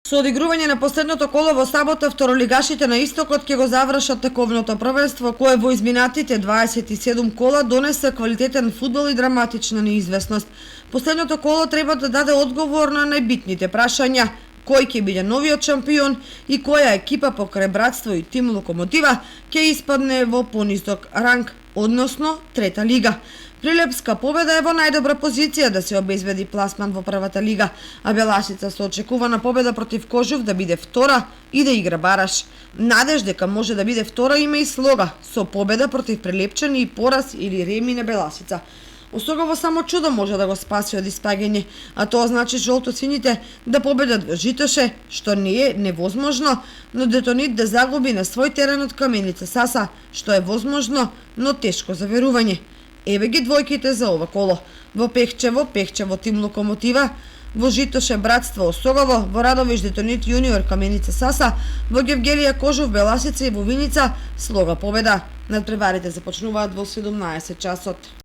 Со одигрување на последното коло во сабота, второлигашите на Истокот ќе го завршат таковното првенство, кое во изминатите 27 кола донесе квалитетен фудбал и драматична неизвестност. Последното коло треба да даде одговор на најбитните прашања: кој ќе биде новиот шампион и која екипа покрај Братство и Тим Локомотива ќе испадне во понизок ранг, односно трета лига. Прилепска победа е во најдобра позиција да се обезбеди пласман во првата лига, а Беласица со очекувана победа против Кожув да биде втора и да игра бараш. Надеж дека може да биде втора има и Слога, со победа против Прилепчани и пораз или реми на Беласица. Осогово само чудо може да го спаси од испаѓање, а тоа значи жолто-сините да победат во Житоше, што не е невозможно, но Детонит да загуби на свој терен од Каменица Саса, што е возможно, но тешко за верување. Еве ги двојките за ова коло. Во Пехчево Тим Локомотива, во Житоше Братство Осогово, во Радовиш Детонит Јуниор Каменица Саса, во Гевгелија Кожув Беласица и во Виница Слога победа. Надпреварите започнуваат во 17 часот.